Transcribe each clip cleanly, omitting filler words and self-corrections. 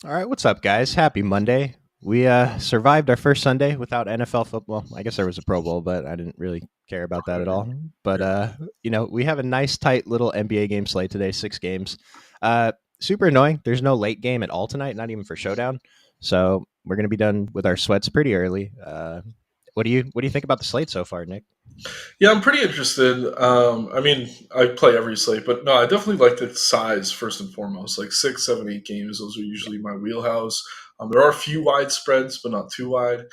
All right, what's up, guys? Happy Monday. We survived our first Sunday without NFL football. I guess there was a Pro Bowl, but I didn't really care about that at all. But Yeah. we have a nice, tight little NBA game slate today, 6 games. Uh, Super annoying. There's no late game at all tonight, not even for Showdown. So we're gonna be done with our sweats pretty early. What do you think about the slate so far, Nick? Yeah, I'm pretty interested. I mean, I play every slate, but no, I definitely like the size first and foremost. Like 6, 7, 8 games, those are usually my wheelhouse. There are a few wide spreads, but not too wide.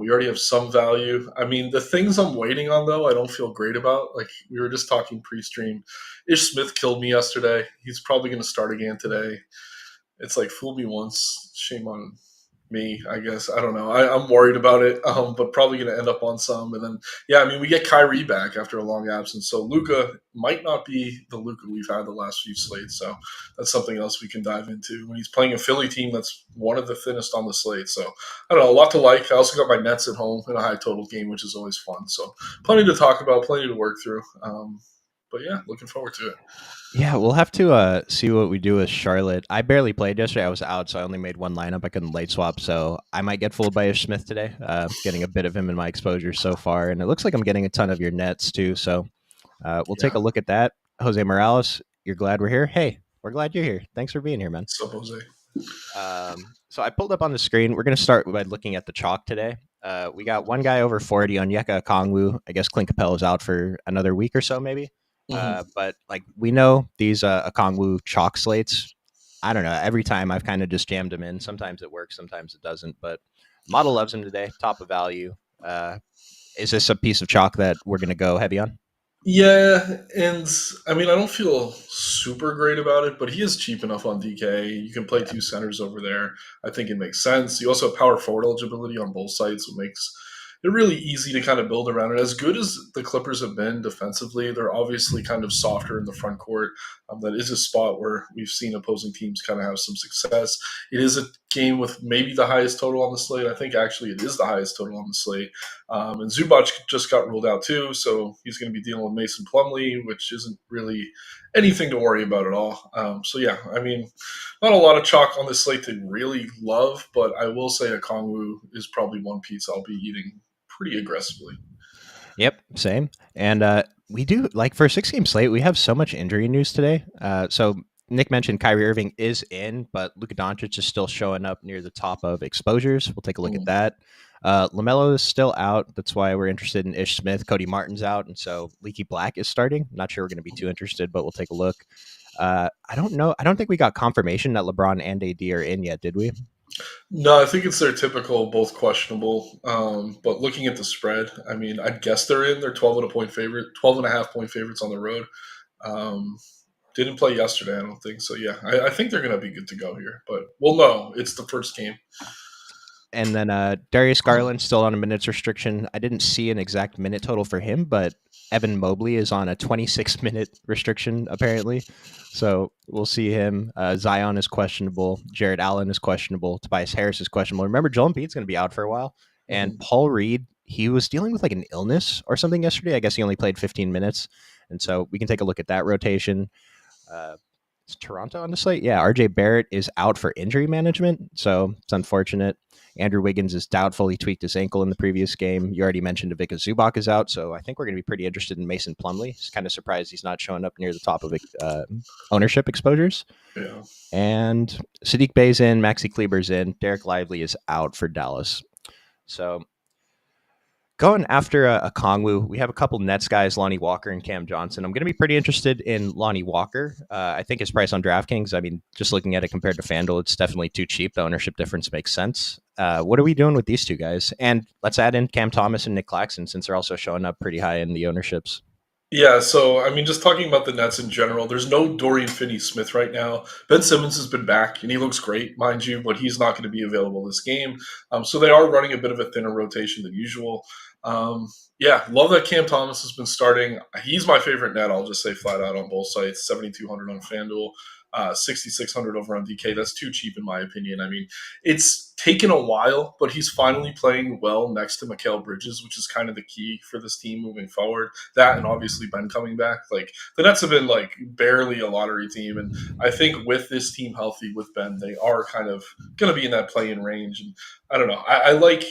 We already have some value. I mean, the things I'm waiting on, though, I don't feel great about. Like we were just talking pre-stream. Ish Smith killed me yesterday. He's probably going to start again today. It's like fool me once, shame on me, I guess. I don't know. I'm worried about it, but probably going to end up on some. And then, yeah, I mean, we get Kyrie back after a long absence, so Luca might not be the Luca we've had the last few slates. So that's something else we can dive into when he's playing a Philly team that's one of the thinnest on the slate. So I don't know, a lot to like. I also got my Nets at home in a high total game, which is always fun. So plenty to talk about, plenty to work through. But yeah, looking forward to it. Yeah, we'll have to see what we do with Charlotte. I barely played yesterday. I was out, so I only made one lineup. I couldn't late swap, so I might get fooled by Ish Smith today. Getting a bit of him in my exposure so far, and it looks like I'm getting a ton of your Nets too. So we'll take Yeah. a look at that. Jose Morales, you're glad we're here. Hey, we're glad you're here. Thanks for being here, man. So Jose. So I pulled up on the screen. We're going to start by looking at the chalk today. We got one guy over 40 on Yeka Kongwu. I guess Clint Capella is out for another week or so, maybe. Mhm. But like we know these Kongwu chalk slates. I don't know. Every time I've kind of just jammed him in. Sometimes it works, sometimes it doesn't. But model loves him today. Top of value. Is this a piece of chalk that we're going to go heavy on? Yeah, and I mean, I don't feel super great about it, but he is cheap enough on DK. You can play Yeah. two centers over there. I think it makes sense. You also have power forward eligibility on both sides, so it makes it really easy to kind of build around it. As good as the Clippers have been defensively, they're obviously kind of softer in the front court. That is a spot where we've seen opposing teams kind of have some success. It is a game with maybe the highest total on the slate. I think actually it is the highest total on the slate. And Zubac just got ruled out too, so he's going to be dealing with Mason Plumlee, which isn't really anything to worry about at all. So yeah, I mean, not a lot of chalk on this slate to really love, but I will say a Kongwu is probably one piece I'll be eating pretty aggressively. Yep, same. And we do like for a 6 game slate, we have so much injury news today. So Nick mentioned Kyrie Irving is in, but Luka Doncic is still showing up near the top of exposures. We'll take a look at Mm. that. Lamelo is still out. That's why we're interested in Ish Smith. Cody Martin's out, and so Leaky Black is starting. Not sure we're going to be too interested, but we'll take a look. I don't know. I don't think we got confirmation that LeBron and AD are in yet, did we? No, I think it's their typical, both questionable. But looking at the spread, I mean, I'd guess they're in. They're 12 and a point favorite, 12 and a half point favorites on the road. Um, didn't play yesterday, I don't think. So yeah, I think they're going to be good to go here. But we'll know. It's the first game. And then Darius Garland still on a minutes restriction. I didn't see an exact minute total for him, but Evan Mobley is on a 26-minute restriction apparently. So we'll see him. Zion is questionable. Jared Allen is questionable. Tobias Harris is questionable. Remember, Joel Embiid's going to be out for a while. And Mhm. Paul Reed, he was dealing with like an illness or something yesterday. I guess he only played 15 minutes. And so we can take a look at that rotation. Uh, is Toronto on the slate? Yeah, RJ Barrett is out for injury management, so it's unfortunate. Andrew Wiggins is doubtful. He tweaked his ankle in the previous game. You already mentioned Ivica Zubac is out, so I think we're going to be pretty interested in Mason Plumlee. Just kind of surprised he's not showing up near the top of ownership exposures. Yeah. And Sadiq Bey's in, Maxi Kleber's in, Derek Lively is out for Dallas. So going after a Kongwu, we have a couple Nets guys, Lonnie Walker and Cam Johnson. I'm going to be pretty interested in Lonnie Walker. I think his price on DraftKings, I mean, just looking at it compared to FanDuel, it's definitely too cheap. The ownership difference makes sense. What are we doing with these two guys? And let's add in Cam Thomas and Nick Claxton since they're also showing up pretty high in the ownerships. Yeah, so I mean, just talking about the Nets in general, there's no Dorian Finney-Smith right now. Ben Simmons has been back, and he looks great, mind you, but he's not going to be available this game. So they are running a bit of a thinner rotation than usual. Yeah, love that Cam Thomas has been starting. He's my favorite net. I'll just say flat out on both sites. 7,200 on FanDuel. 6,600 over on DK. That's too cheap in my opinion. I mean, it's taken a while, but he's finally playing well next to Mikal Bridges, which is kind of the key for this team moving forward. That and obviously Ben coming back. Like the Nets have been like barely a lottery team, and I think with this team healthy with Ben, they are kind of going to be in that play-in range. And I don't know. I like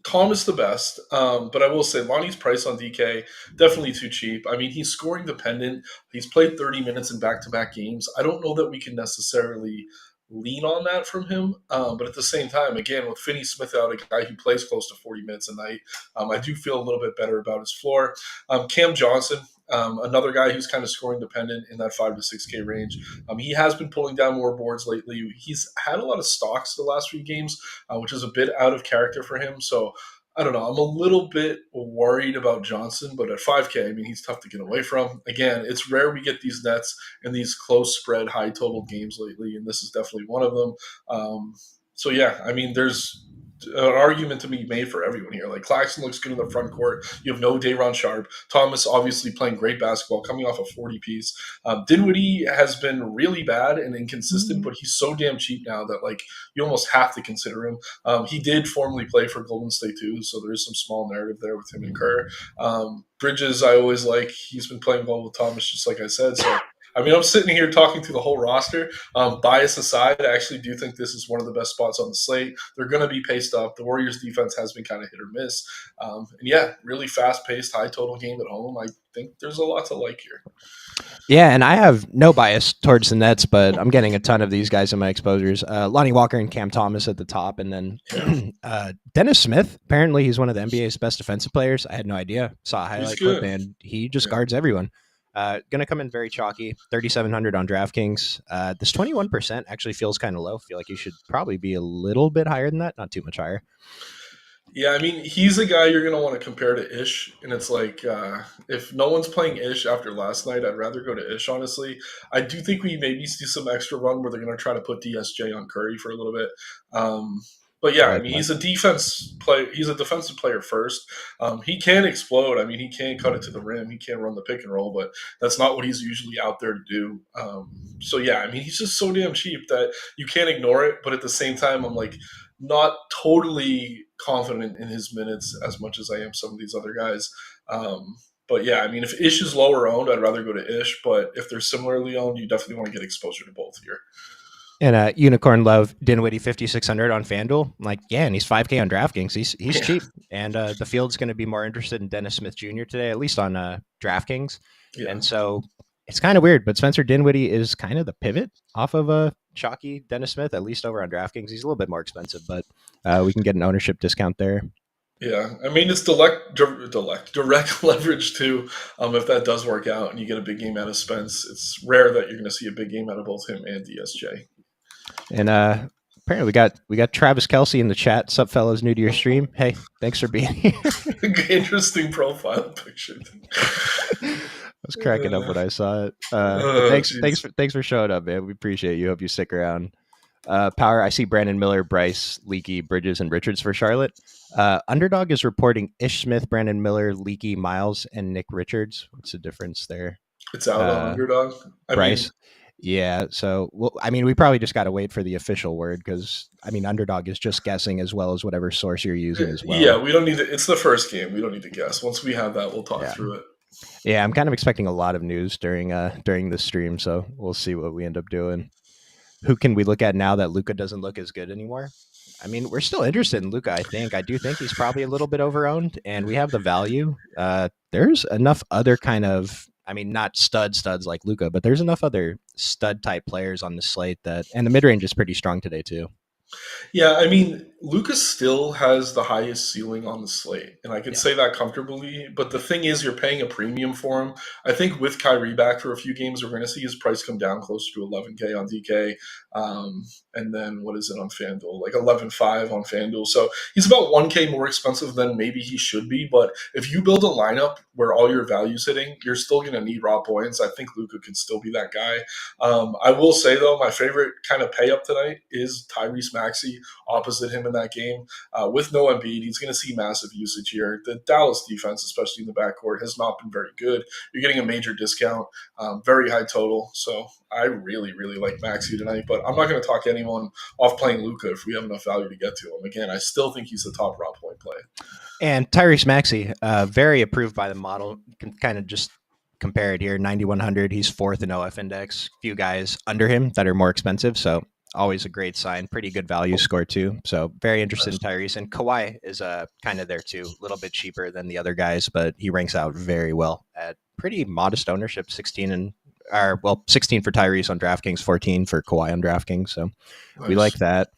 Thomas the best, but I will say Lonnie's price on DK definitely too cheap. I mean, he's scoring dependent. He's played 30 minutes in back-to-back games. I don't know that we can necessarily lean on that from him, but at the same time, again, with Finney Smith out, a guy who plays close to 40 minutes a night, I do feel a little bit better about his floor. Cam Johnson, another guy who's kind of scoring dependent in that 5 to 6K range. He has been pulling down more boards lately. He's had a lot of stocks the last few games, which is a bit out of character for him. So I don't know. I'm a little bit worried about Johnson, but at 5K, I mean, he's tough to get away from. Again, it's rare we get these Nets in these close spread, high total games lately, and this is definitely one of them. So yeah, I mean, there's an argument to be made for everyone here. Like Claxton looks good in the front court. You have no Day'Ron Sharp. Thomas obviously playing great basketball, coming off a 40 piece. Dinwiddie has been really bad and inconsistent, but he's so damn cheap now that like you almost have to consider him. He did formerly play for Golden State too, so there is some small narrative there with him and Kerr. Bridges, I always like. He's been playing well with Thomas, just like I said. So I mean, I'm sitting here talking through the whole roster. Bias aside, I actually do think this is one of the best spots on the slate. They're going to be paced up. The Warriors' defense has been kind of hit or miss. And yeah, really fast-paced, high-total game at home. I think there's a lot to like here. Yeah, and I have no bias towards the Nets, but I'm getting a ton of these guys in my exposures. Lonnie Walker and Cam Thomas at the top, and then Dennis Smith. Apparently, he's one of the NBA's best defensive players. I had no idea. Saw a highlight clip, and he just guards everyone. Going to come in very chalky, 3,700 on DraftKings. This 21% actually feels kind of low. Feel like you should probably be a little bit higher than that, not too much higher. Yeah, I mean, he's a guy you're going to want to compare to Ish. And it's like, if no one's playing Ish after last night, I'd rather go to Ish, honestly. I do think we maybe see some extra run where they're going to try to put DSJ on Curry for a little bit. But yeah, I mean, he's a defensive player first. He can explode. I mean, he can cut it to the rim. He can run the pick and roll, but that's not what he's usually out there to do. So yeah, I mean, he's just so damn cheap that you can't ignore it. But at the same time, I'm like, not totally confident in his minutes as much as I am some of these other guys. But yeah, I mean, if Ish is lower owned, I'd rather go to Ish. But if they're similarly owned, you definitely want to get exposure to both here. And Unicorn Love Dinwiddie 5,600 on FanDuel. I'm like, yeah, and he's 5K on DraftKings. He's cheap. And the field's going to be more interested in Dennis Smith Jr. today, at least on DraftKings. Yeah. And so it's kind of weird, but Spencer Dinwiddie is kind of the pivot off of a chalky Dennis Smith, at least over on DraftKings. He's a little bit more expensive, but we can get an ownership discount there. Yeah, I mean, it's direct leverage too. If that does work out and you get a big game out of Spence, it's rare that you're going to see a big game out of both him and DSJ. And apparently we got Travis Kelce in the chat. Sup, fellas, new to your stream. Hey, thanks for being here. Interesting profile picture. I was cracking up when I saw it. Thanks for showing up, man. We appreciate you. Hope you stick around. Power, I see Brandon Miller, Bryce, Leaky, Bridges, and Richards for Charlotte. Underdog is reporting Ish Smith, Brandon Miller, Leaky, Miles, and Nick Richards. What's the difference there? It's out on Underdog. Bryce. Yeah, so I mean, we probably just got to wait for the official word because I mean, Underdog is just guessing as well as whatever source you're using as well. Yeah, we don't need to. It's the first game. We don't need to guess. Once we have that, we'll talk through it. Yeah, I'm kind of expecting a lot of news during this stream, so we'll see what we end up doing. Who can we look at now that Luka doesn't look as good anymore? I mean, we're still interested in Luka. I do think he's probably a little bit overowned, and we have the value. There's enough other kind of. I mean, not studs like Luka, but there's enough other stud type players on the slate and the mid range is pretty strong today too. Yeah, I mean, Luka still has the highest ceiling on the slate, and I can say that comfortably. But the thing is, you're paying a premium for him. I think with Kyrie back for a few games, we're going to see his price come down closer to 11K on DK. And then what is it on FanDuel? Like 11.5 on FanDuel. So he's about 1K more expensive than maybe he should be. But if you build a lineup where all your value's hitting, you're still going to need raw points. I think Luka could still be that guy. I will say, though, my favorite kind of pay up tonight is Tyrese Maxey opposite him in that game. With no Embiid, he's going to see massive usage here. The Dallas defense, especially in the backcourt, has not been very good. You're getting a major discount, very high total. So I really, really like Maxey tonight, but I'm not going to talk anyone off playing Luka if we have enough value to get to him. Again, I still think he's the top raw point play. And Tyrese Maxey, very approved by the model. You can kind of just compare it here. 9,100. He's fourth in OF index. Few guys under him that are more expensive. So always a great sign. Pretty good value score too. So very interested in Tyrese. And Kawhi is kind of there too. A little bit cheaper than the other guys, but he ranks out very well at pretty modest ownership. 16 for Tyrese on DraftKings, 14 for Kawhi on DraftKings. So we like that.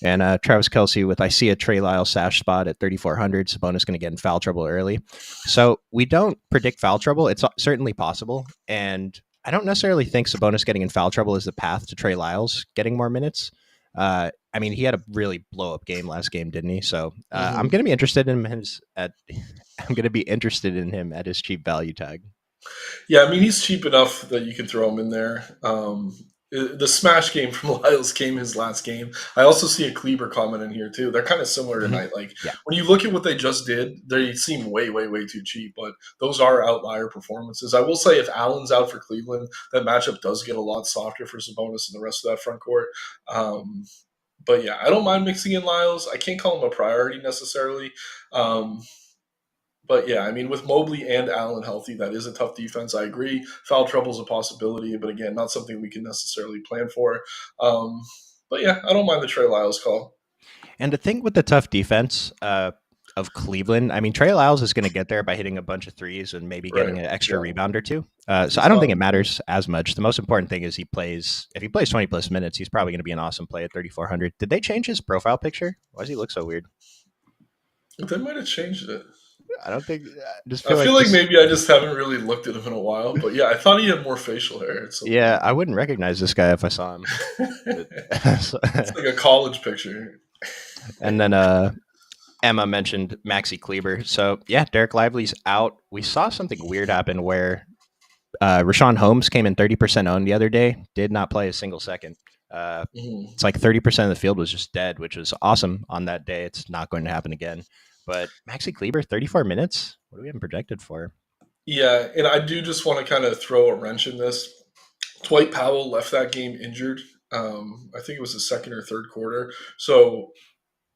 And Travis Kelce with, I see a Trey Lyles sash spot at 3,400. Sabonis going to get in foul trouble early. So we don't predict foul trouble. It's certainly possible. And I don't necessarily think Sabonis getting in foul trouble is the path to Trey Lyles getting more minutes. I mean, he had a really blow up game last game, didn't he? So I'm going to be interested in him at his cheap value tag. Yeah, I mean, he's cheap enough that you can throw him in there. The smash game from Lyles came his last game. I also see a Kleber comment in here too. They're kind of similar tonight. Like when you look at what they just did, they seem way, way, way too cheap. But those are outlier performances. I will say, if Allen's out for Cleveland, that matchup does get a lot softer for Sabonis and the rest of that front court. But yeah, I don't mind mixing in Lyles. I can't call him a priority necessarily. But yeah, I mean, with Mobley and Allen healthy, that is a tough defense. I agree. Foul trouble is a possibility, but again, not something we can necessarily plan for. But yeah, I don't mind the Trey Lyles call. And the thing with the tough defense of Cleveland, I mean, Trey Lyles is going to get there by hitting a bunch of threes and maybe getting an extra rebound or two. So I don't think it matters as much. The most important thing is if he plays 20 plus minutes, he's probably going to be an awesome play at 3,400. Did they change his profile picture? Why does he look so weird? They might have changed it. I don't think. I feel like maybe I just haven't really looked at him in a while. But yeah, I thought he had more facial hair. Yeah, I wouldn't recognize this guy if I saw him. It's like a college picture. And then Emma mentioned Maxi Kleber. So yeah, Derek Lively's out. We saw something weird happen where Rashawn Holmes came in 30% owned the other day. Did not play a single second. It's like 30% of the field was just dead, which was awesome on that day. It's not going to happen again. But Maxi Kleber, 34 minutes. What do we have projected for? Yeah, and I do just want to kind of throw a wrench in this. Dwight Powell left that game injured. I think it was the second or third quarter. So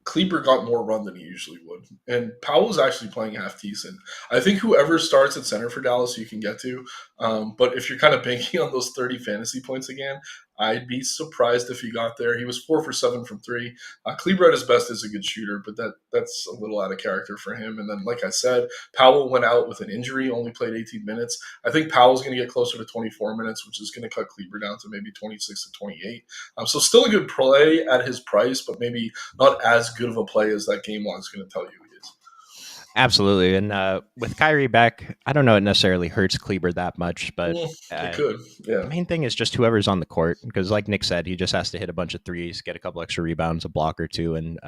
Kleber got more run than he usually would. And Powell's actually playing half decent. I think whoever starts at center for Dallas, you can get to. But if you're kind of banking on those 30 fantasy points again, I'd be surprised if he got there. He was 4 for 7 from 3. Kleber at his best is a good shooter, but that's a little out of character for him. And then, like I said, Powell went out with an injury, only played 18 minutes. I think Powell's going to get closer to 24 minutes, which is going to cut Kleber down to maybe 26 to 28. So still a good play at his price, but maybe not as good of a play as that game log is going to tell you he is. Absolutely. And with Kyrie back, I don't know it necessarily hurts Kleber that much, but it could. Yeah. The main thing is just whoever's on the court, because like Nick said, he just has to hit a bunch of threes, get a couple extra rebounds, a block or two, and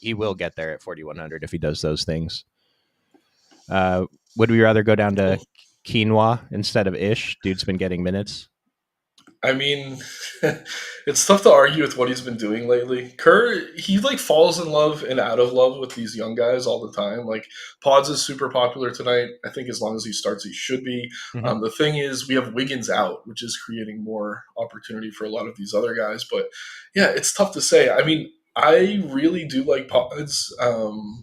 he will get there at 4,100 if he does those things. Would we rather go down to Quinoa instead of Ish? Dude's been getting minutes. I mean, it's tough to argue with what he's been doing lately. Kerr, he like falls in love and out of love with these young guys all the time. Like Pods is super popular tonight. I think as long as he starts, he should be. Mm-hmm. The thing is, we have Wiggins out, which is creating more opportunity for a lot of these other guys. But yeah, it's tough to say. I mean, I really do like Pods,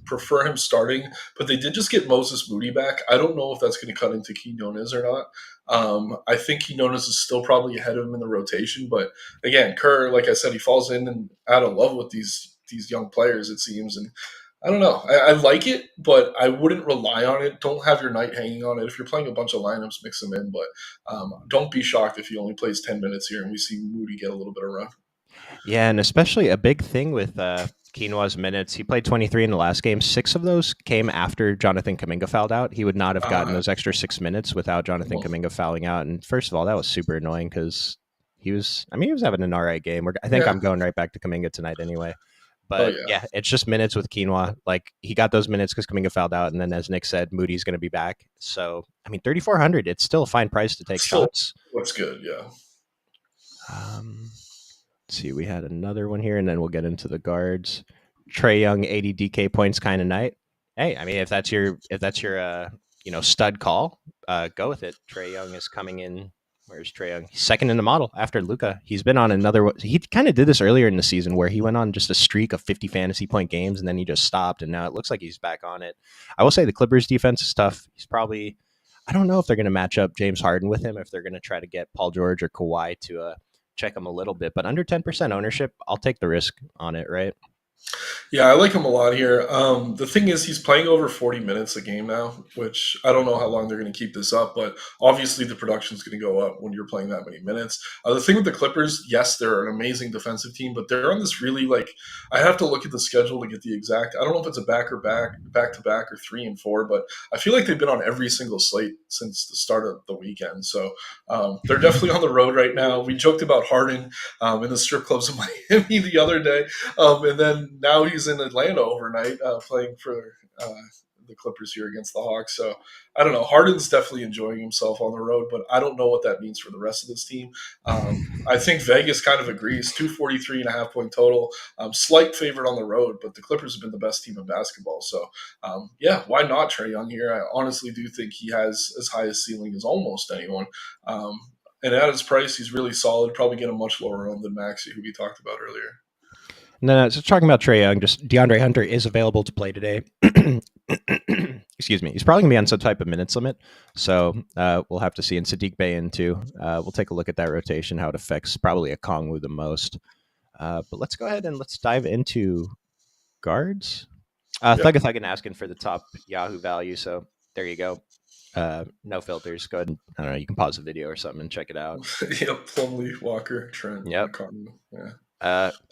prefer him starting, but they did just get Moses Moody back. I don't know if that's going to cut into Quinones or not. I think Quinones is still probably ahead of him in the rotation, but again, Kerr, like I said, he falls in and out of love with these young players, it seems, and I don't know. I like it, but I wouldn't rely on it. Don't have your night hanging on it. If you're playing a bunch of lineups, mix them in, but don't be shocked if he only plays 10 minutes here and we see Moody get a little bit of run. Yeah, and especially a big thing with Quinoa's minutes. He played 23 in the last game. 6 of those came after Jonathan Kuminga fouled out. He would not have gotten those extra 6 minutes without Jonathan Kuminga fouling out. And first of all, that was super annoying because he was having an all right game. I think I'm going right back to Kuminga tonight anyway. But yeah, it's just minutes with Quinoa. Like he got those minutes because Kuminga fouled out. And then as Nick said, Moody's going to be back. So, I mean, 3,400, it's still a fine price to take shots. Looks good, yeah. Let's see, we had another one here, and then we'll get into the guards. Trae Young 80 DK points kind of night. Hey, I mean, if that's your stud call, go with it. Trae Young is coming in. Where's Trae Young? He's second in the model after Luka. He's been on another. He kind of did this earlier in the season where he went on just a streak of 50 fantasy point games and then he just stopped. And now it looks like he's back on it. I will say the Clippers defense is tough. He's probably. I don't know if they're going to match up James Harden with him. If they're going to try to get Paul George or Kawhi to check him a little bit, but under 10% ownership, I'll take the risk on it. Right. Yeah, I like him a lot here. The thing is, he's playing over 40 minutes a game now, which I don't know how long they're going to keep this up, but obviously the production is going to go up when you're playing that many minutes. The thing with the Clippers, yes, they're an amazing defensive team, but they're on this really I have to look at the schedule to get the exact. I don't know if it's a back to back, or 3 and 4, but I feel like they've been on every single slate since the start of the weekend. So they're definitely on the road right now. We joked about Harden in the strip clubs of Miami the other day, and then now he's in Atlanta overnight playing for the Clippers here against the Hawks. So I don't know. Harden's definitely enjoying himself on the road, but I don't know what that means for the rest of this team. I think Vegas kind of agrees. 243.5 point total. Slight favorite on the road, but the Clippers have been the best team in basketball. So yeah, why not Trae Young here? I honestly do think he has as high a ceiling as almost anyone. And at his price, he's really solid. Probably get a much lower owned than Maxey, who we talked about earlier. No, so talking about Trae Young, just DeAndre Hunter is available to play today. Excuse me. He's probably going to be on some type of minutes limit. So we'll have to see. And Sadiq Bey in too. We'll take a look at that rotation, how it affects probably a Kongwu the most. But let's go ahead and let's dive into guards. Thuggethuggin asking for the top Yahoo value. So there you go. No filters. Go ahead and, I don't know, you can pause the video or something and check it out. Yep, Plumlee, Walker, Trent, Yep. McConnell. Yeah.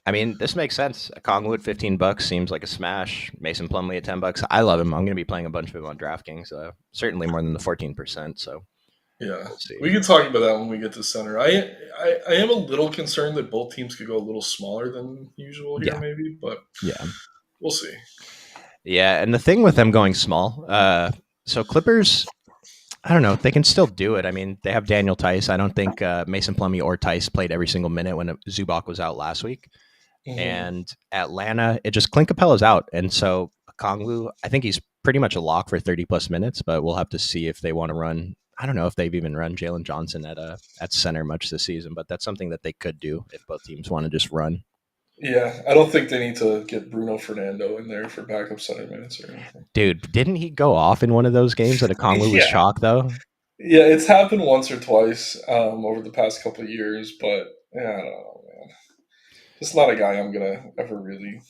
I mean, this makes sense. Kongwood, $15 seems like a smash. Mason Plumlee at $10. I love him. I'm going to be playing a bunch of him on DraftKings. Certainly more than the 14%. So yeah, we'll see. we can talk about that when we get to center. I am a little concerned that both teams could go a little smaller than usual here, maybe, but yeah, we'll see. Yeah, and the thing with them going small, so Clippers, I don't know, they can still do it. I mean, they have Daniel Tice. I don't think Mason Plumlee or Tice played every single minute when Zubac was out last week. Mm-hmm. And Atlanta, it just Clint Capella's out. And so Kongwu, I think he's pretty much a lock for 30-plus minutes, but we'll have to see if they want to run. I don't know if they've even run Jalen Johnson at center much this season, but that's something that they could do if both teams want to just run. Yeah, I don't think they need to get Bruno Fernando in there for backup center minutes or anything. Dude, didn't he go off in one of those games that Kongwu was chalk, though? Yeah, it's happened once or twice over the past couple of years, but yeah, I don't know, man. Just not a guy I'm going to ever really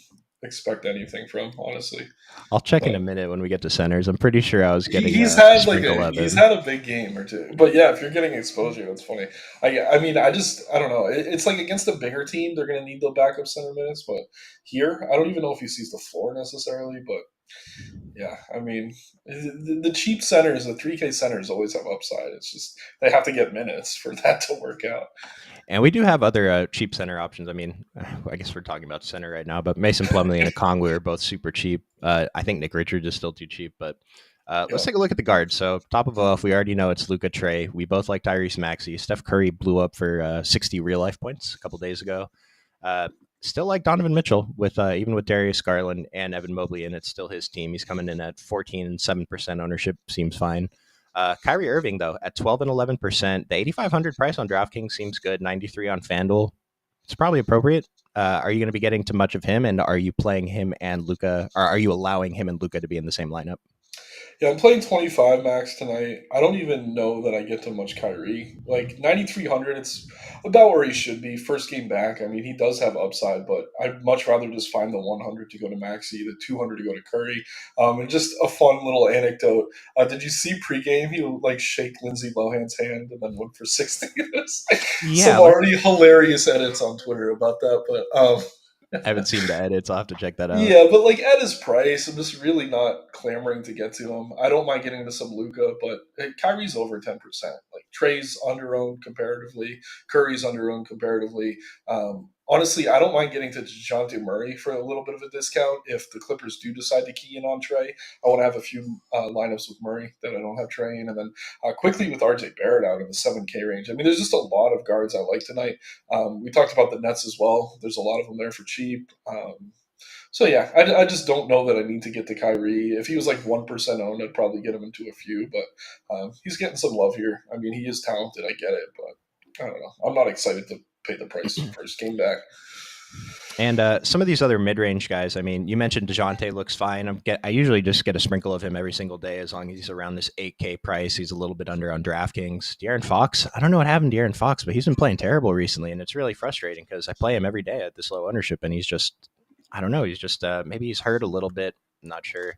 expect anything from, honestly. I'll check in a minute when we get to centers. I'm pretty sure I was getting he's had a big game or two. But yeah, if you're getting exposure, that's funny. I mean, I don't know. It's like against a bigger team, they're going to need the backup center minutes. But here, I don't even know if he sees the floor necessarily. But yeah, I mean, the cheap centers, the 3K centers always have upside. It's just they have to get minutes for that to work out. And we do have other cheap center options. I mean, I guess we're talking about center right now, but Mason Plumlee and Okongwu are both super cheap. I think Nick Richards is still too cheap, but let's take a look at the guards. So top of off, we already know it's Luka, Trae. We both like Tyrese Maxey. Steph Curry blew up for 60 real life points a couple days ago. Still like Donovan Mitchell with even with Darius Garland and Evan Mobley, and it's still his team. He's coming in at 14 and 7% ownership. Seems fine. Kyrie Irving, though, at 12 and 11%. The 8,500 price on DraftKings seems good. 93 on FanDuel. It's probably appropriate. Are you going to be getting too much of him? And are you playing him and Luka? Or are you allowing him and Luka to be in the same lineup? Yeah, I'm playing 25 max tonight. I don't even know that I get to much Kyrie. Like 9,300, it's about where he should be. First game back. I mean, he does have upside, but I'd much rather just find the 100 to go to Maxey, the 200 to go to Curry. And just a fun little anecdote. Did you see pregame? He like shake Lindsay Lohan's hand and then went for 60. Some already hilarious edits on Twitter about that, but I haven't seen the edits. I'll have to check that out. Yeah, but like at his price, I'm just really not clamoring to get to him. I don't mind getting into some Luka, but Kyrie's over 10%. Like Trae's underowned comparatively, Curry's underowned comparatively. Honestly, I don't mind getting to DeJounte Murray for a little bit of a discount if the Clippers do decide to key in on Trae. I want to have a few lineups with Murray that I don't have Trae in, and then quickly with RJ Barrett out in the 7K range. I mean, there's just a lot of guards I like tonight. We talked about the Nets as well. There's a lot of them there for cheap. So yeah, I just don't know that I need to get to Kyrie. If he was like 1% owned, I'd probably get him into a few, but he's getting some love here. I mean, he is talented. I get it, but I don't know. I'm not excited to pay the price first game back. And some of these other mid-range guys, I mean, you mentioned DeJounte looks fine. I usually just get a sprinkle of him every single day as long as he's around this 8K price. He's a little bit under on DraftKings. De'Aaron Fox, I don't know what happened to De'Aaron Fox, but he's been playing terrible recently, and it's really frustrating because I play him every day at this low ownership, and he's just, I don't know, he's just, maybe he's hurt a little bit. I'm not sure.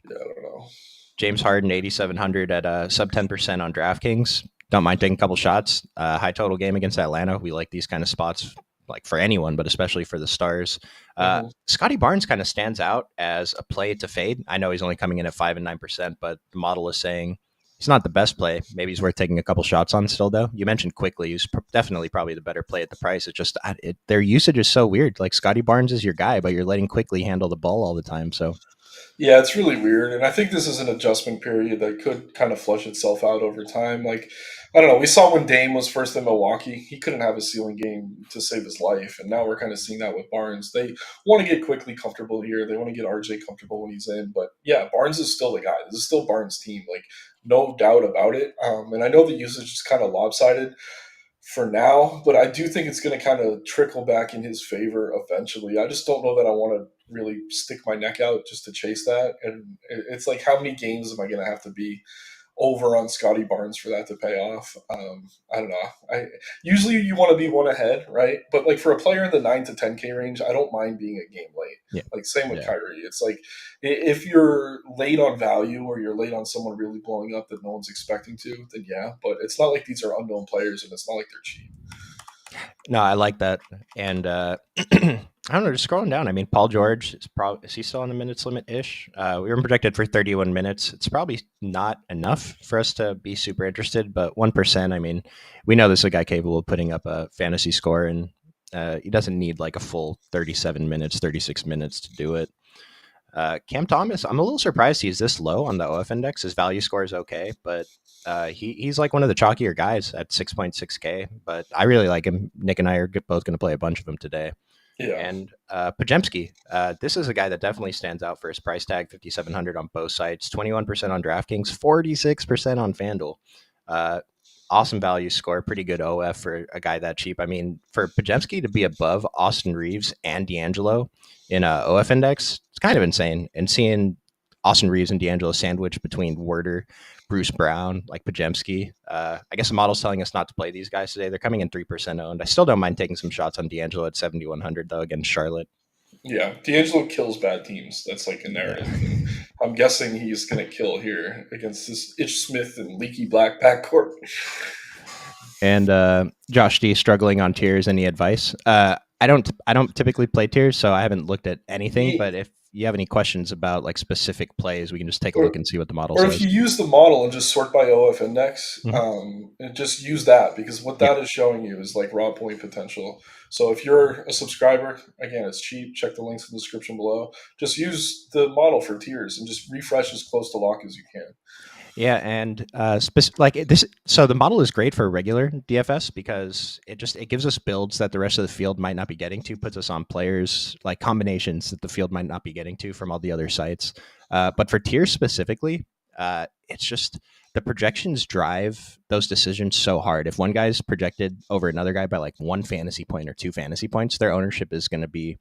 Yeah, I don't know. James Harden, 8,700 at sub 10% on DraftKings. Don't mind taking a couple shots. High total game against Atlanta. We like these kind of spots, like for anyone, but especially for the stars. Mm-hmm. Scotty Barnes kind of stands out as a play to fade. I know he's only coming in at 5 and 9%, but the model is saying he's not the best play. Maybe he's worth taking a couple shots on still, though. You mentioned quickly. He's definitely probably the better play at the price. It's just their usage is so weird. Like Scotty Barnes is your guy, but you're letting quickly handle the ball all the time. So Yeah, it's really weird, and I think this is an adjustment period that could kind of flush itself out over time. Like, I don't know, we saw when Dame was first in Milwaukee, he couldn't have a ceiling game to save his life, and now we're kind of seeing that with Barnes. They want to get quickly comfortable here. They want to get RJ comfortable when he's in, but yeah, Barnes is still the guy. This is still Barnes' team, like no doubt about it. And I know the usage is kind of lopsided for now, but I do think it's going to kind of trickle back in his favor eventually. I just don't know that I want to really stick my neck out just to chase that. And it's like, how many games am I going to have to be over on Scotty Barnes for that to pay off? I don't know. I usually you want to be one ahead, right? But like for a player in the 9 to 10K range, I don't mind being a game late. yeah, Like same with yeah. Kyrie. It's like if you're late on value or you're late on someone really blowing up that no one's expecting to, then yeah. But it's not like these are unknown players and it's not like they're cheap. No, I like that. And I don't know, just scrolling down. I mean, Paul George is he still on the minutes limit ish? We were projected for 31 minutes. It's probably not enough for us to be super interested, but 1%. I mean, we know this is a guy capable of putting up a fantasy score, and he doesn't need like a full 37 minutes, 36 minutes to do it. Cam Thomas, I'm a little surprised he's this low on the OF index. His value score is okay, but he's like one of the chalkier guys at 6.6K. But I really like him. Nick and I are both going to play a bunch of him today. Yeah. And Pajemski, this is a guy that definitely stands out for his price tag, 5,700 on both sites, 21% on DraftKings, 46% on FanDuel. Awesome value score, pretty good OF for a guy that cheap. I mean, for Pajemski to be above Austin Reeves and D'Angelo in a OF index, it's kind of insane. And seeing Austin Reeves and D'Angelo sandwiched between Werder, Bruce Brown, like Pajemski. I guess the model's telling us not to play these guys today. They're coming in 3% owned. I still don't mind taking some shots on D'Angelo at 7,100 though against Charlotte. Yeah, D'Angelo kills bad teams. That's like a narrative. Yeah. And I'm guessing he's going to kill here against this Itch Smith and Leaky Black backcourt. And Josh D struggling on tiers. Any advice? I don't typically play tiers, so I haven't looked at anything. But if you have any questions about like specific plays, we can just take a look and see what the model Or says. if you use the model and just sort by OF index, and just use that because what that is showing you is like raw point potential. So if you're a subscriber, again, it's cheap. Check the links in the description below. Just use the model for tiers and just refresh as close to lock as you can. Yeah, and like this, so the model is great for regular DFS because it gives us builds that the rest of the field might not be getting to, puts us on players like combinations that the field might not be getting to from all the other sites. But for tiers specifically, it's just the projections drive those decisions so hard. If one guy's projected over another guy by like 1 fantasy point or 2 fantasy points, their ownership is going to be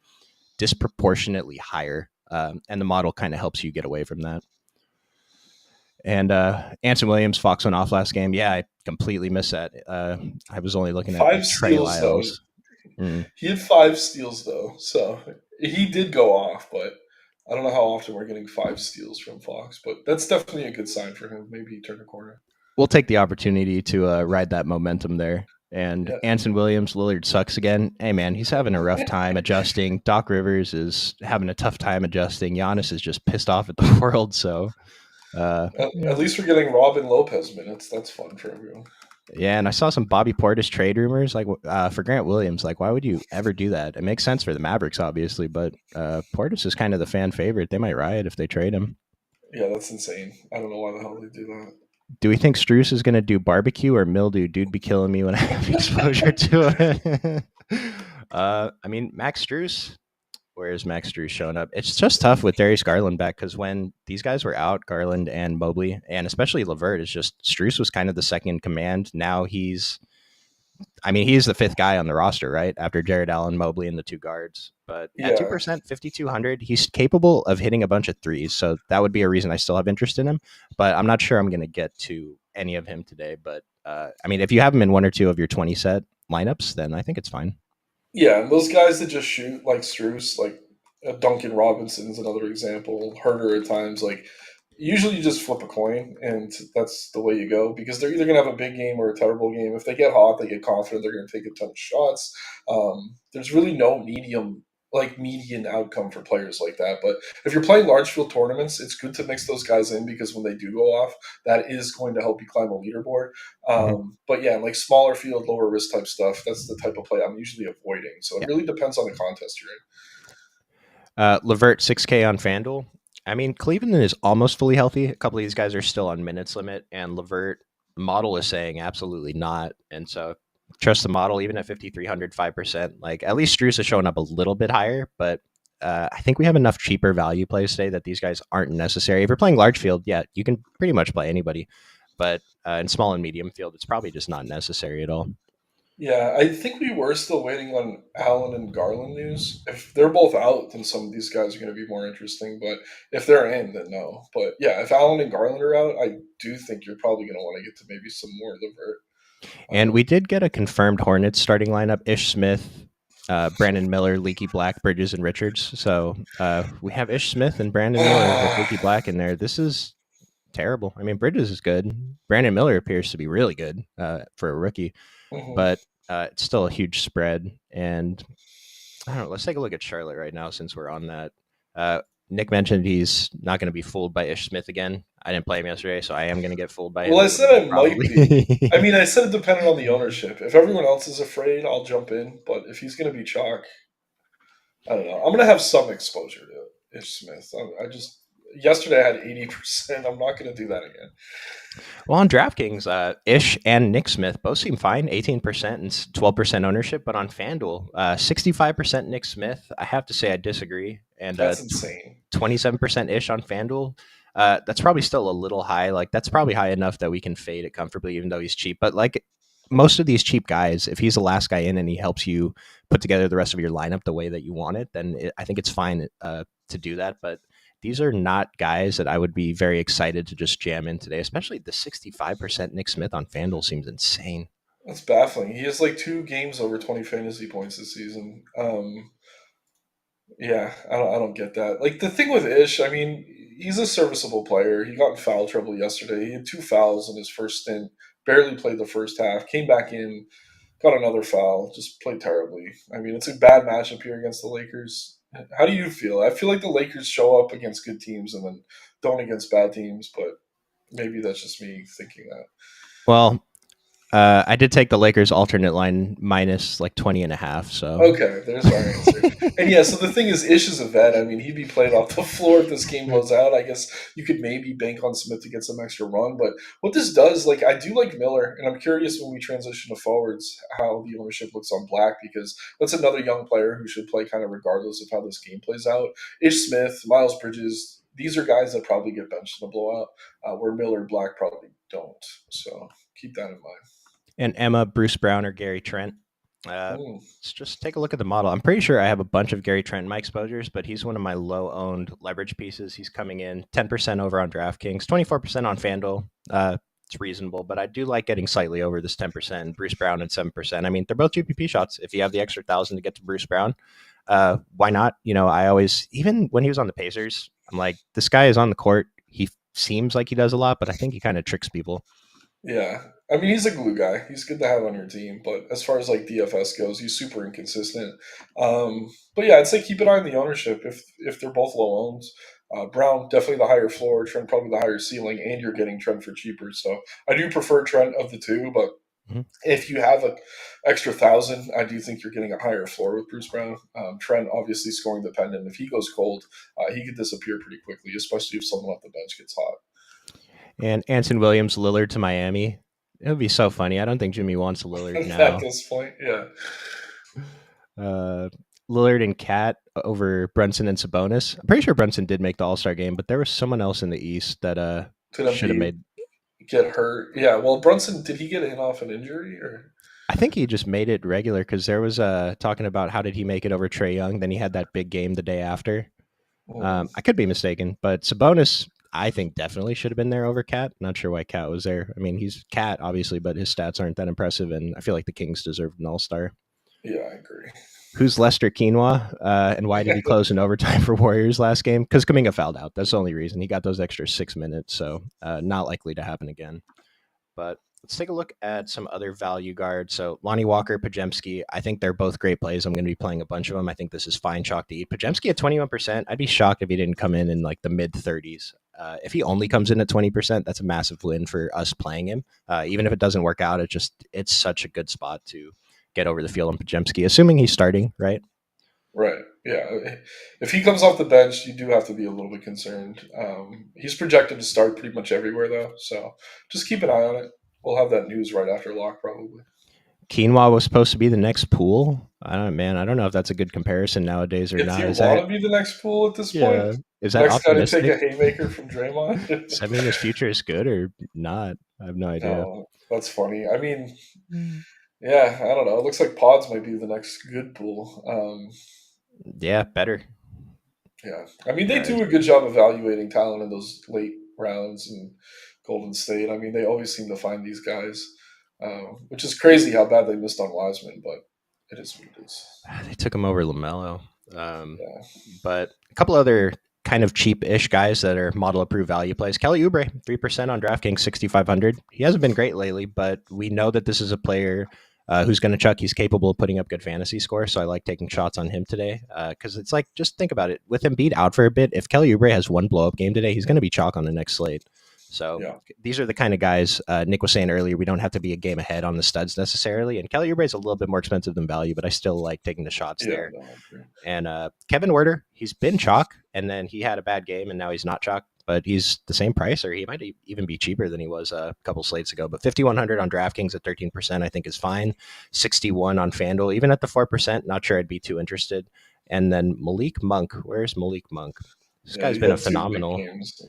disproportionately higher, and the model kind of helps you get away from that. And Anson Williams, Fox went off last game. Yeah, I completely missed that. I was only looking at 5 Trey steals, though. Lyles. He had 5 steals, though. So he did go off, but I don't know how often we're getting 5 steals from Fox. But that's definitely a good sign for him. Maybe he turned a corner. We'll take the opportunity to ride that momentum there. And Anson Williams, Lillard sucks again. Hey, man, he's having a rough time adjusting. Doc Rivers is having a tough time adjusting. Giannis is just pissed off at the world, so... At least we're getting Robin Lopez minutes. That's fun for everyone. Yeah, and I saw some Bobby Portis trade rumors, like for Grant Williams. Like, why would you ever do that? It makes sense for the Mavericks, obviously, but Portis is kind of the fan favorite. They might riot if they trade him. Yeah, that's insane. I don't know why the hell they do that. Do we think Strus is going to do barbecue or mildew? Dude be killing me when I have exposure to it. I mean, Max Strus, Where is Max Drew showing up? It's just tough with Darius Garland back because when these guys were out, Garland and Mobley, and especially Levert, is just Strus was kind of the second in command. Now he's the fifth guy on the roster, right? After Jared Allen, Mobley, and the two guards. But at Yeah, 2%, 5,200, he's capable of hitting a bunch of threes. So that would be a reason I still have interest in him. But I'm not sure I'm going to get to any of him today. But if you have him in one or two of your 20 set lineups, then I think it's fine. yeah, and those guys that just shoot like Struess, like Duncan Robinson's another example. Herder at times, like usually you just flip a coin, and that's the way you go because they're either gonna have a big game or a terrible game. If they get hot, they get confident. They're gonna take a ton of shots. There's really no median outcome for players like that. But if you're playing large field tournaments, it's good to mix those guys in because when they do go off, that is going to help you climb a leaderboard. Mm-hmm. But yeah, like smaller field, lower risk type stuff, that's the type of play I'm usually avoiding. So it Yeah. really depends on the contest you're in. Levert 6K on FanDuel. Cleveland is almost fully healthy. A couple of these guys are still on minutes limit, and Levert model is saying absolutely not. And so trust the model, even at 5,300, 5%. Like at least Strus is showing up a little bit higher, but I think we have enough cheaper value plays today that these guys aren't necessary. If you're playing large field, yeah, you can pretty much play anybody. But in small and medium field, it's probably just not necessary at all. Yeah, I think we were still waiting on Allen and Garland news. If they're both out, then some of these guys are going to be more interesting. But if they're in, then no. But yeah, if Allen and Garland are out, I do think you're probably going to want to get to maybe some more Levert. And we did get a confirmed Hornets starting lineup: Ish Smith, Brandon Miller, Leaky Black, Bridges, and Richards. So we have Ish Smith and Brandon Miller with Leaky Black in there. This is terrible. Bridges is good. Brandon Miller appears to be really good for a rookie, Mhm. but it's still a huge spread. And I don't know. Let's take a look at Charlotte right now since we're on that. Nick mentioned he's not going to be fooled by Ish Smith again. I didn't play him yesterday, so I am going to get fooled by him Well, I a little said bit, I might be. I probably. mean, I said it depended on the ownership. If everyone else is afraid, I'll jump in. But if he's going to be chalk, I don't know. I'm going to have some exposure to Ish Smith. I just yesterday I had 80%. I'm not going to do that again. Well, on DraftKings, Ish and Nick Smith both seem fine, 18% and 12% ownership. But on FanDuel, 65% Nick Smith. I have to say I disagree. And That's insane. 27% Ish on FanDuel. That's probably still a little high. Like, that's probably high enough that we can fade it comfortably, even though he's cheap. But, like, most of these cheap guys, if he's the last guy in and he helps you put together the rest of your lineup the way that you want it, then I think it's fine to do that. But these are not guys that I would be very excited to just jam in today, especially the 65% Nick Smith on FanDuel seems insane. That's baffling. He has like 2 games over 20 fantasy points this season. Yeah, I don't get that. Like the thing with Ish, I mean, he's a serviceable player. He got in foul trouble yesterday. He had 2 fouls in his first stint. Barely played the first half. Came back in, got another foul. Just played terribly. I mean, it's a bad matchup here against the Lakers. How do you feel? I feel like the Lakers show up against good teams and then don't against bad teams, but maybe that's just me thinking that. Well, I did take the Lakers alternate line minus like 20.5. So Okay, there's our answer. And yeah, so the thing is, Ish is a vet. I mean, he'd be played off the floor if this game blows out. I guess you could maybe bank on Smith to get some extra run. But what this does, like, I do like Miller, and I'm curious when we transition to forwards how the ownership looks on Black because that's another young player who should play kind of regardless of how this game plays out. Ish Smith, Miles Bridges, these are guys that probably get benched in a blowout, where Miller and Black probably don't. So keep that in mind. and Emma, Bruce Brown, or Gary Trent. Mm, Let's just take a look at the model. I'm pretty sure I have a bunch of Gary Trent in my exposures, but he's one of my low owned leverage pieces. He's coming in 10% over on DraftKings, 24% on FanDuel. It's reasonable, but I do like getting slightly over this 10%. Bruce Brown at 7%. They're both GPP shots. If you have the extra 1,000 to get to Bruce Brown, why not? I always, even when he was on the Pacers, I'm like, this guy is on the court. He seems like he does a lot, but I think he kind of tricks people. yeah. I mean, he's a glue guy. He's good to have on your team, but as far as like DFS goes, he's super inconsistent. But yeah, I'd say keep an eye on the ownership if they're both low owned. Brown definitely the higher floor, Trent probably the higher ceiling, and you're getting Trent for cheaper. So I do prefer Trent of the two, but Mhm. if you have an extra 1,000, I do think you're getting a higher floor with Bruce Brown. Trent obviously scoring dependent. If he goes cold, he could disappear pretty quickly, especially if someone off the bench gets hot. And Anson Williams, Lillard to Miami. It would be so funny. I don't think Jimmy wants a Lillard At now. this point, yeah. Uh, Lillard and Cat. over Brunson and Sabonis. I'm pretty sure Brunson did make the All-Star game, but there was someone else in the East that Could should have Embiid made. get hurt? Yeah. Well, Brunson, did he get in off an injury or? I think he just made it regular because there was talking about how did he make it over Trae Young. Then he had that big game the day after. Hmm. I could be mistaken, but Sabonis, I think definitely should have been there over Cat. Not sure why Cat was there. I mean, he's Cat obviously, but his stats aren't that impressive, and I feel like the Kings deserved an All-Star. Yeah, I agree. Who's Lester Quinoa, and why did he close in overtime for Warriors last game? Because Kuminga fouled out. That's the only reason. He got those extra 6 minutes, so not likely to happen again. But let's take a look at some other value guards. So Lonnie Walker, Pajemski, I think they're both great plays. I'm going to be playing a bunch of them. I think this is fine chalk to eat. Pajemski at 21%. I'd be shocked if he didn't come in like the mid 30s. If he only comes in at 20%, that's a massive win for us playing him. Even if it doesn't work out, it's such a good spot to get over the field on Pajemski, assuming he's starting, right? Right. Yeah. If he comes off the bench, you do have to be a little bit concerned. He's projected to start pretty much everywhere, though. So just keep an eye on it. We'll have that news right after lock, probably. Quinoa was supposed to be the next Pool. I don't know if that's a good comparison nowadays or If not. you Is want that to be the next pool at this point, yeah? Is that next guy to take optimistic? a haymaker from Draymond. Does that mean his future is good or not? I have no idea. No, that's funny. I mean, yeah, I don't know. It looks like Pods might be the next good pool. Yeah, better. Yeah, I mean they Uh, do a good job evaluating talent in those late rounds in Golden State. I mean they always seem to find these guys, which is crazy how bad they missed on Wiseman, but it is what it is. they took him over LaMelo. Um, Yeah, but a couple other kind of cheap-ish guys that are model-approved value plays. Kelly Oubre, 3% on DraftKings, 6,500. He hasn't been great lately, but we know that this is a player who's going to chuck. He's capable of putting up good fantasy scores, so I like taking shots on him today because it's like, just think about it. With Embiid out for a bit, if Kelly Oubre has one blow-up game today, he's going to be chalk on the next slate. So yeah, these are the kind of guys Nick was saying earlier. We don't have to be a game ahead on the studs necessarily. And Kelly Oubre is a little bit more expensive than value, but I still like taking the shots yeah. there. No, I agree. And Kevin Werder, he's been chalk, and then he had a bad game, and now he's not chalk. But he's the same price, or he might even be cheaper than he was a couple slates ago. But 5,100 on DraftKings at 13%, I think is fine. 61 on FanDuel, even at the 4%. Not sure I'd be too interested. And then Malik Monk, where's Malik Monk? This Yeah, guy's he been a had two big phenomenal. games.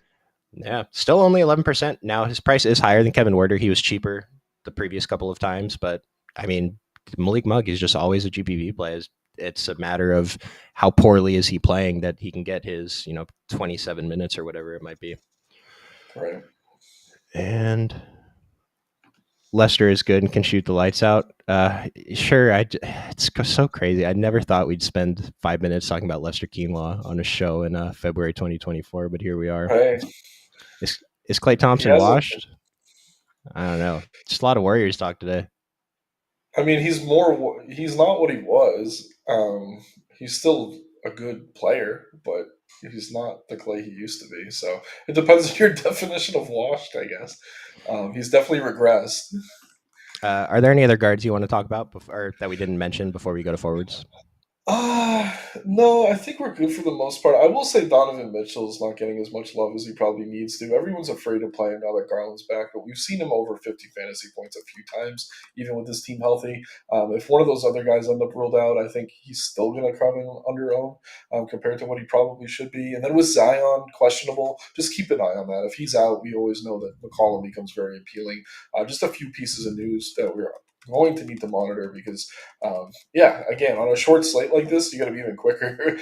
Yeah, still only 11%. Now his price is higher than Kevin Werder. He was cheaper the previous couple of times, but I mean, Malik Monk is just always a GPP play. It's a matter of how poorly is he playing that he can get his 27 minutes or whatever it might be. Right. And Lester is good and can shoot the lights out. Sure, it's so crazy. I never thought we'd spend 5 minutes talking about Lester Quinoa on a show in February 2024, but here we are. Hey, Is Klay he Thompson hasn't. washed? I don't know. Just a lot of Warriors talk today. I mean, he's more. He's not what he was. He's still a good player, but he's not the Clay he used to be. So it depends on your definition of washed, I guess. He's definitely regressed. Are there any other guards you want to talk about or that we didn't mention before we go to forwards? No, I think we're good for the most part. I will say Donovan Mitchell's not getting as much love as he probably needs to. Everyone's afraid to play him now that Garland's back, but we've seen him over 50 fantasy points a few times, even with his team healthy. If one of those other guys end up ruled out, I think he's still going to come in under own compared to what he probably should be. And then with Zion, questionable, just keep an eye on that. If he's out, we always know that McCollum becomes very appealing. Just a few pieces of news that we're going to need to monitor because again, on a short slate like this, you got to be even quicker.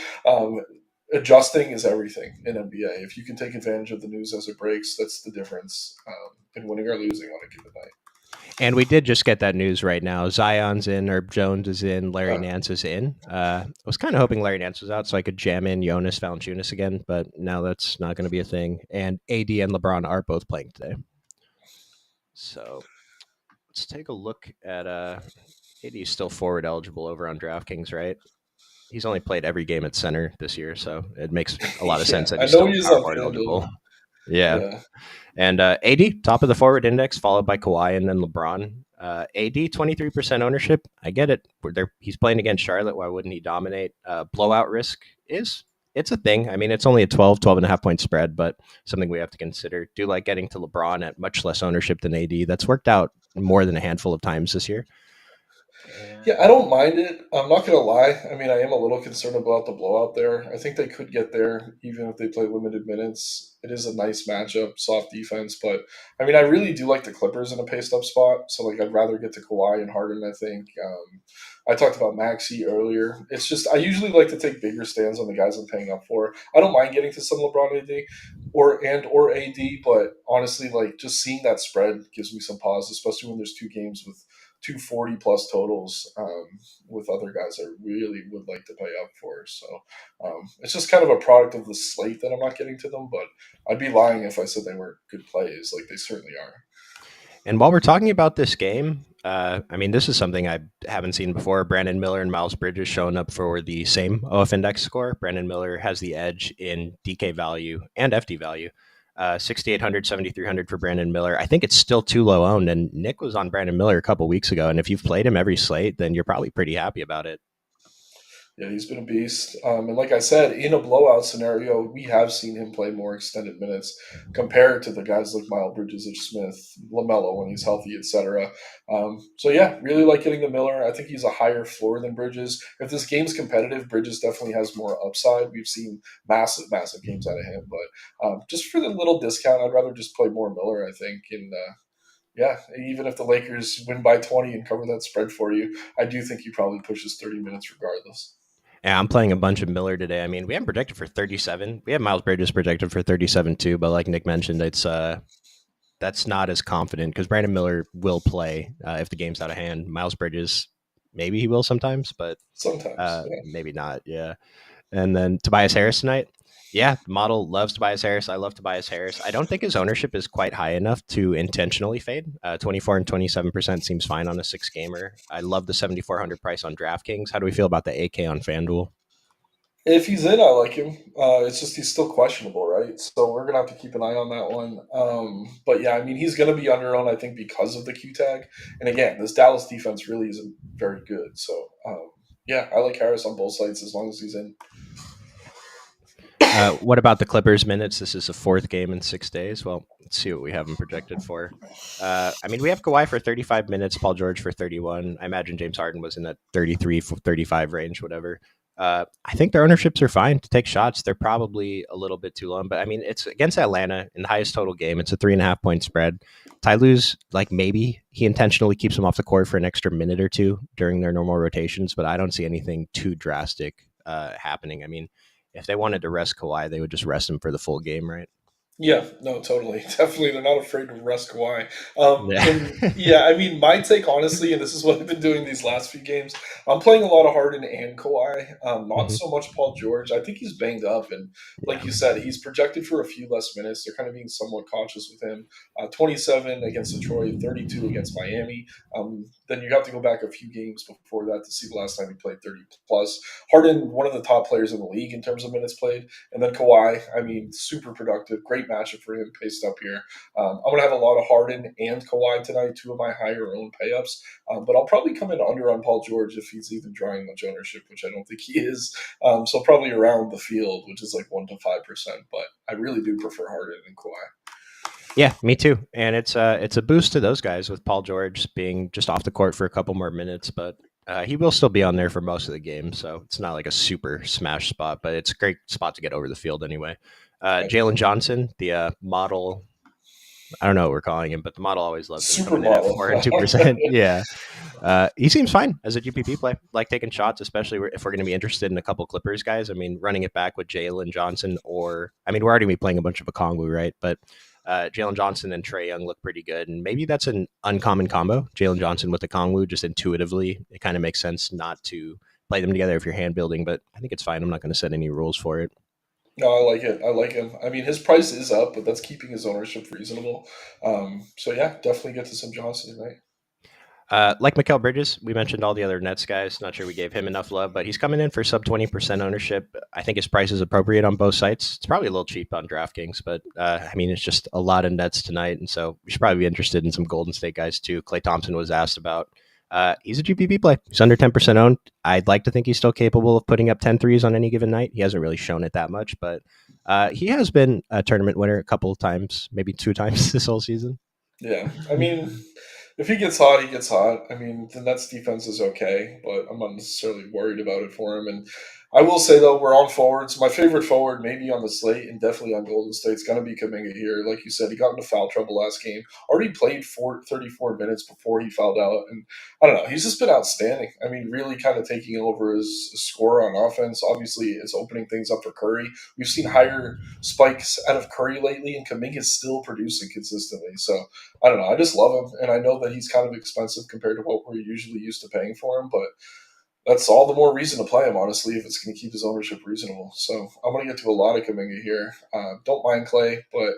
Adjusting is everything in NBA. If you can take advantage of the news as it breaks, that's the difference in winning or losing on a given night. And we did just get that news right now. Zion's in, Herb Jones is in, Larry Nance is in. I was kind of hoping Larry Nance was out so I could jam in Jonas Valanciunas again, but now that's not going to be a thing. And AD and LeBron are both playing today. So let's take a look at AD is still forward eligible over on DraftKings, right? He's only played every game at center this year, so it makes a lot of sense that I he's know still he's power on forward eligible. FanDuel. Yeah. And AD, top of the forward index, followed by Kawhi and then LeBron. AD, 23% ownership. I get it. He's playing against Charlotte. Why wouldn't he dominate? Blowout risk it's a thing. I mean, it's only a 12 and a half point spread, but something we have to consider. Do like getting to LeBron at much less ownership than AD. That's worked out more than a handful of times this year. Yeah, I don't mind it. I'm not going to lie. I mean, I am a little concerned about the blowout there. I think they could get there even if they play limited minutes. It is a nice matchup, soft defense, but I mean, I really do like the Clippers in a pace up spot. So, like, I'd rather get to Kawhi and Harden, I think. I talked about Maxey earlier. It's just, I usually like to take bigger stands on the guys I'm paying up for. I don't mind getting to some LeBron AD or AD, but honestly, like, just seeing that spread gives me some pause, especially when there's two games with 240 plus totals with other guys I really would like to pay up for. So it's just kind of a product of the slate that I'm not getting to them, but I'd be lying if I said they weren't good plays. Like they certainly are. And while we're talking about this game, I mean, this is something I haven't seen before. Brandon Miller and Miles Bridges showing up for the same OF index score. Brandon Miller has the edge in DK value and FD value. 6,800, 7,300 for Brandon Miller. I think it's still too low owned. And Nick was on Brandon Miller a couple weeks ago. And if you've played him every slate, then you're probably pretty happy about it. Yeah, he's been a beast. And like I said, in a blowout scenario, we have seen him play more extended minutes compared to the guys like Miles Bridges or Smith, LaMelo when he's healthy, etc. So yeah, really like getting the Miller. I think he's a higher floor than Bridges. If this game's competitive, Bridges definitely has more upside. We've seen massive, massive games out of him, but just for the little discount, I'd rather just play more Miller. I think, and yeah, even if the Lakers win by 20 and cover that spread for you, I do think he probably pushes 30 minutes regardless. Yeah, I'm playing a bunch of Miller today. I mean, we haven't projected for 37. We have Miles Bridges projected for 37 too, but like Nick mentioned, it's that's not as confident because Brandon Miller will play if the game's out of hand. Miles Bridges, maybe he will sometimes, but Sometimes, yeah. maybe not. Yeah. And then Tobias Harris tonight. Yeah, the model loves Tobias Harris. I love Tobias Harris. I don't think his ownership is quite high enough to intentionally fade. 24 and 27% seems fine on a six gamer. I love the 7,400 price on DraftKings. How do we feel about the AK on FanDuel? If he's in, I like him. It's just he's still questionable, right? So we're gonna have to keep an eye on that one. But yeah, I mean he's gonna be underowned, I think, because of the Q tag. And again, this Dallas defense really isn't very good. So yeah, I like Harris on both sides as long as he's in. What about the Clippers minutes? This is the fourth game in 6 days. Well, let's see what we have them projected for. I mean, we have Kawhi for 35 minutes, Paul George for 31. I imagine James Harden was in that 33, 35 range, whatever. I think their ownerships are fine to take shots. They're probably a little bit too low, but I mean, it's against Atlanta in the highest total game. It's a 3.5 point spread. Ty Lue's like maybe he intentionally keeps them off the court for an extra minute or two during their normal rotations, but I don't see anything too drastic happening. I mean, if they wanted to rest Kawhi, they would just rest him for the full game, right? Yeah, no, totally. Definitely, they're not afraid to rest Kawhi. Yeah. And yeah, I mean, my take, honestly, and this is what I've been doing these last few games, I'm playing a lot of Harden and Kawhi, not Mhm. so much Paul George. I think he's banged up, and like Yeah. you said, he's projected for a few less minutes. They're kind of being somewhat cautious with him. 27 against Detroit, 32 against Miami. Then you have to go back a few games before that to see the last time he played 30 plus. Harden, one of the top players in the league in terms of minutes played. And then Kawhi, I mean, super productive. Great matchup for him, paced up here. I'm going to have a lot of Harden and Kawhi tonight, two of my higher owned payups. But I'll probably come in under on Paul George if he's even drawing much ownership, which I don't think he is. So probably around the field, which is like 1 to 5%. But I really do prefer Harden and Kawhi. Yeah, me too. And it's a boost to those guys with Paul George being just off the court for a couple more minutes, but he will still be on there for most of the game, so it's not like a super smash spot, but it's a great spot to get over the field anyway. Jalen Johnson, the model, I don't know what we're calling him, but the model always loves him coming in at Supermodel. 4 and 2%. Yeah, he seems fine as a GPP play. Like taking shots, especially if we're going to be interested in a couple Clippers guys. I mean, running it back with Jalen Johnson, or I mean, we're already going to be playing a bunch of Okongwu, right? But Jalen Johnson and Trae Young look pretty good, and maybe that's an uncommon combo. Jalen Johnson with Okongwu, just intuitively, it kind of makes sense not to play them together if you're hand building. But I think it's fine. I'm not going to set any rules for it. No, I like it. I like him. I mean, his price is up, but that's keeping his ownership reasonable. So yeah, definitely get to some Johnson tonight. Like Mikal Bridges, we mentioned all the other Nets guys. Not sure we gave him enough love, but he's coming in for sub 20% ownership. I think his price is appropriate on both sites. It's probably a little cheap on DraftKings, but I mean, it's just a lot of Nets tonight. And so we should probably be interested in some Golden State guys too. Klay Thompson was asked about. He's a GPP play. He's under 10% owned. I'd like to think he's still capable of putting up 10 threes on any given night. He hasn't really shown it that much, but he has been a tournament winner a couple of times, maybe two times this whole season. Yeah, I mean, if he gets hot, he gets hot. I mean, the Nets defense is okay, but I'm not necessarily worried about it for him. And I will say though, we're on forwards. My favorite forward, maybe on the slate, and definitely on Golden State, is going to be Kuminga here. Like you said, he got into foul trouble last game. Already played 34 minutes before he fouled out, and I don't know. He's just been outstanding. I mean, really kind of taking over as a scorer on offense. Obviously, is opening things up for Curry. We've seen higher spikes out of Curry lately, and Kuminga's still producing consistently. So I don't know. I just love him, and I know that he's kind of expensive compared to what we're usually used to paying for him, but that's all the more reason to play him, honestly, if it's going to keep his ownership reasonable. So I'm going to get to a lot of Kuminga here. Don't mind Clay, but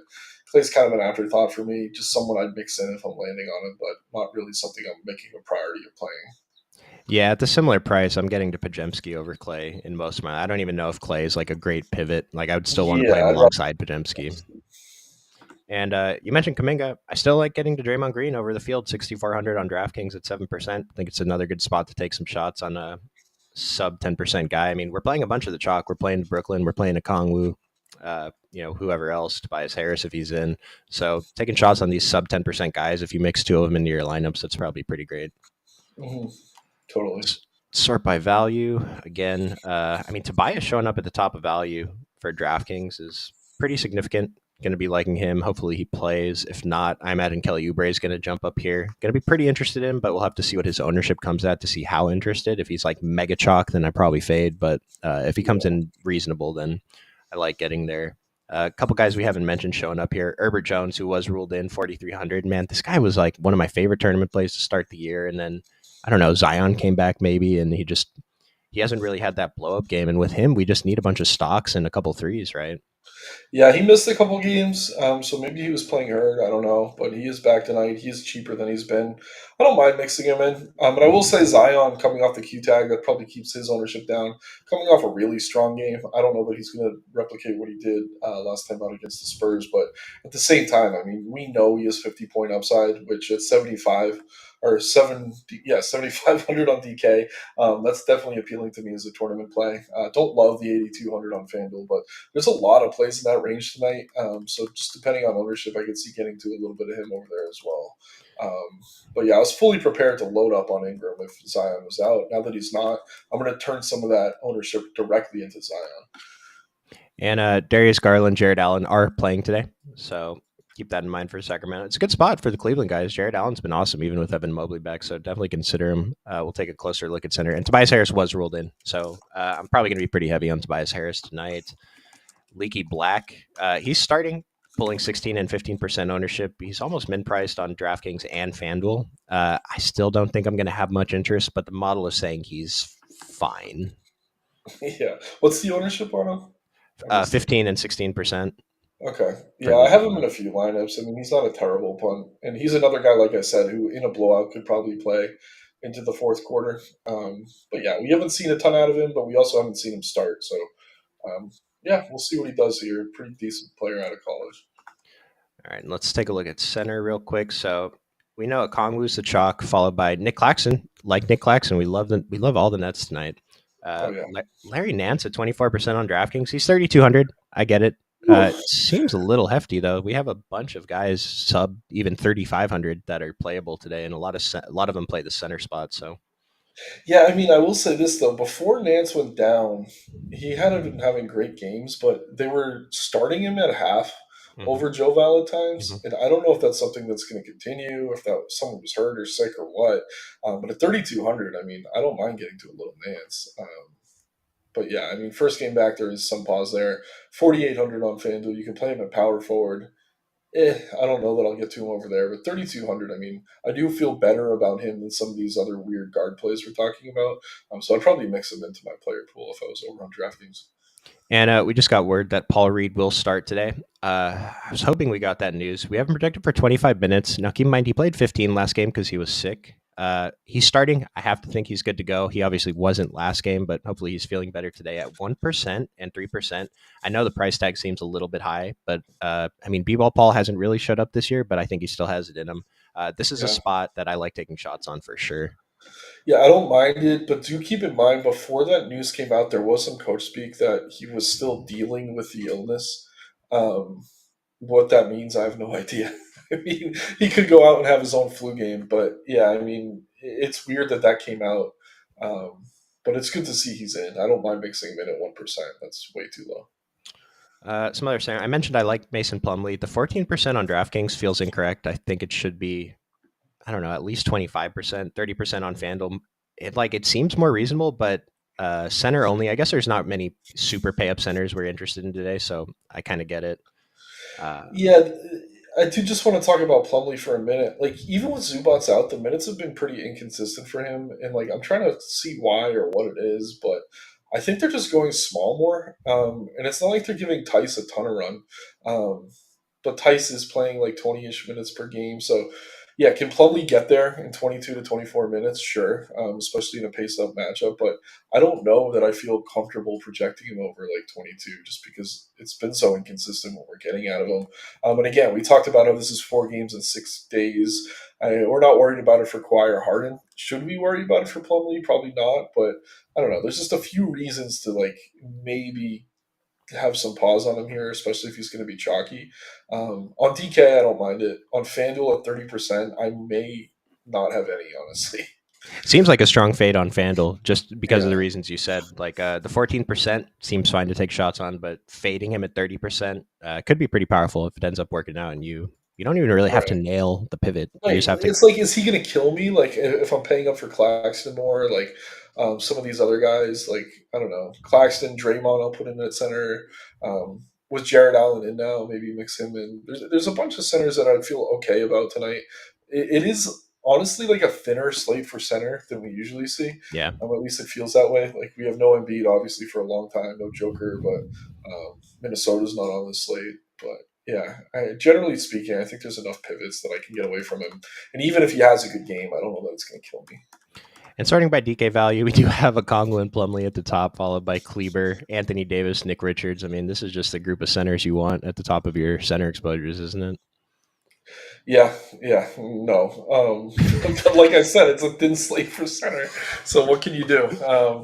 Clay's kind of an afterthought for me. Just someone I'd mix in if I'm landing on him, but not really something I'm making a priority of playing. Yeah, at the similar price, I'm getting to Pajemski over Clay in most of my. I don't even know if Clay is like a great pivot. Like I would still want to play Yeah, him I'd rather. alongside Pajemski. And you mentioned Kaminga. I still like getting to Draymond Green over the field, 6,400 on DraftKings at 7%. I think it's another good spot to take some shots on a sub 10% guy. I mean, we're playing a bunch of the chalk. We're playing Brooklyn. We're playing a Kongwu. Whoever else, Tobias Harris if he's in. So taking shots on these sub 10% guys, if you mix two of them into your lineups, that's probably pretty great. Mm-hmm. Totally. Sort by value again. I mean, Tobias showing up at the top of value for DraftKings is pretty significant. Going to be liking him. Hopefully he plays. If not, I imagine Kelly Oubre is going to jump up here. Going to be pretty interested in, but we'll have to see what his ownership comes at to see how interested. If he's like mega chalk, then I probably fade. But if he comes in reasonable, then I like getting there. A couple guys we haven't mentioned showing up here. Herbert Jones, who was ruled in 4,300. Man, this guy was like one of my favorite tournament plays to start the year, and then I don't know, Zion came back maybe, and he hasn't really had that blow up game. And with him, we just need a bunch of stocks and a couple threes, right? Yeah, he missed a couple games, so maybe he was playing hurt. I don't know, but he is back tonight. He's cheaper than he's been. I don't mind mixing him in, but I will say Zion coming off the Q tag that probably keeps his ownership down. Coming off a really strong game, I don't know that he's going to replicate what he did last time out against the Spurs, but at the same time, I mean, we know he has 50-point upside, which at 75 or 7,500 on DK. That's definitely appealing to me as a tournament play. Don't love the 8,200 on FanDuel, but there's a lot of plays in that range tonight. So just depending on ownership, I could see getting to a little bit of him over there as well. But yeah, I was fully prepared to load up on Ingram if Zion was out. Now that he's not, I'm going to turn some of that ownership directly into Zion. And Darius Garland, Jared Allen are playing today, so keep that in mind for Sacramento. It's a good spot for the Cleveland guys. Jared Allen's been awesome, even with Evan Mobley back, so definitely consider him. We'll take a closer look at center. And Tobias Harris was ruled in, so I'm probably going to be pretty heavy on Tobias Harris tonight. Leaky Black, he's starting, pulling 16 and 15% ownership. He's almost min priced on DraftKings and FanDuel. I still don't think I'm going to have much interest, but the model is saying he's fine. Yeah. What's the ownership on him? 15 and 16%. Okay. For Yeah, I Leaky have him in Black. a few lineups. I mean, he's not a terrible punt. And he's another guy, like I said, who in a blowout could probably play into the fourth quarter. But yeah, we haven't seen a ton out of him, but we also haven't seen him start. So, um, yeah, we'll see what he does here. Pretty decent player out of college. All right, and let's take a look at center real quick. So we know Okongwu's the chalk, followed by Nick Claxton. Like Nick Claxton, we love all the Nets tonight. Oh, yeah. Larry Nance at 24% on DraftKings. He's 3,200. I get it. Seems a little hefty though. We have a bunch of guys sub even 3,500 that are playable today, and a lot of them play the center spot. So Yeah, I mean, I will say this though. Before Nance went down, he hadn't been having great games, but they were starting him at half mhm, over Joe Valentine's, mhm. and I don't know if that's something that's going to continue, if that someone was hurt or sick or what. But at 3,200, I mean, I don't mind getting to a little Nance. But yeah, I mean, first game back, there is some pause there. 4,800 on FanDuel. You can play him at power forward. I don't know that I'll get to him over there, but 3,200. I mean, I do feel better about him than some of these other weird guard plays we're talking about. So I'd probably mix him into my player pool if I was over on DraftKings. And we just got word that Paul Reed will start today. I was hoping we got that news. We have him projected for 25 minutes. Now, keep in mind, he played 15 last game because he was sick. He's starting. I have to think he's good to go. He obviously wasn't last game, but hopefully he's feeling better today at 1% and 3%. I know the price tag seems a little bit high, but I mean, B-Ball Paul hasn't really showed up this year, but I think he still has it in him. This is a Yeah. spot that I like taking shots on for sure. Yeah, I don't mind it, but do keep in mind before that news came out, there was some coach speak that he was still dealing with the illness. Um, what that means, I have no idea. I mean, he could go out and have his own flu game, but yeah, I mean, it's weird that came out. Um, but it's good to see he's in. I don't mind mixing him in at 1%. That's way too low. Some other center. I mentioned I like Mason Plumlee. The 14% on DraftKings feels incorrect. I think it should be, I don't know, at least 25%, 30% on FanDuel. It seems more reasonable, but center only. I guess there's not many super pay up centers we're interested in today, so I kind of get it. Yeah, I do just want to talk about Plumlee for a minute. Like, even with Zubats out, the minutes have been pretty inconsistent for him, and like I'm trying to see why or what it is, but I think they're just going small more. And it's not like they're giving Tice a ton of run. Um, but Tice is playing like 20-ish minutes per game, so yeah, can Plumlee get there in 22 to 24 minutes? Sure, especially in a pace-up matchup, but I don't know that I feel comfortable projecting him over like 22 just because it's been so inconsistent what we're getting out of him. And again, we talked about how this is 4 games in 6 days. We're not worried about it for Kawhi or Harden. Should we worry about it for Plumlee? Probably not, but I don't know. There's just a few reasons to like maybe have some pause on him here, especially if he's going to be chalky. On DK, I don't mind it. On FanDuel at 30%, I may not have any, honestly. Seems like a strong fade on FanDuel just because of Yeah, the reasons you said. Like the 14% seems fine to take shots on, but fading him at 30% could be pretty powerful if it ends up working out, and you don't even really have to right. nail the pivot. You Like, just have to. it's like, is he going to kill me? Like, if I'm paying up for Claxton more, like some of these other guys, like, I don't know, Claxton, Draymond, I'll put in at center. With Jared Allen in now, maybe mix him in. There's a bunch of centers that I'd feel okay about tonight. It is honestly like a thinner slate for center than we usually see. Yeah. At least it feels that way. Like, we have no Embiid, obviously, for a long time, no Joker, but Minnesota's not on this slate. But yeah, generally speaking, I think there's enough pivots that I can get away from him. And even if he has a good game, I don't know that it's going to kill me. And starting by DK value, we do have a Congo and Plumlee at the top, followed by Kleber, Anthony Davis, Nick Richards. I mean, this is just the group of centers you want at the top of your center exposures, isn't it? Yeah, no. Like I said, it's a thin slate for center. So what can you do?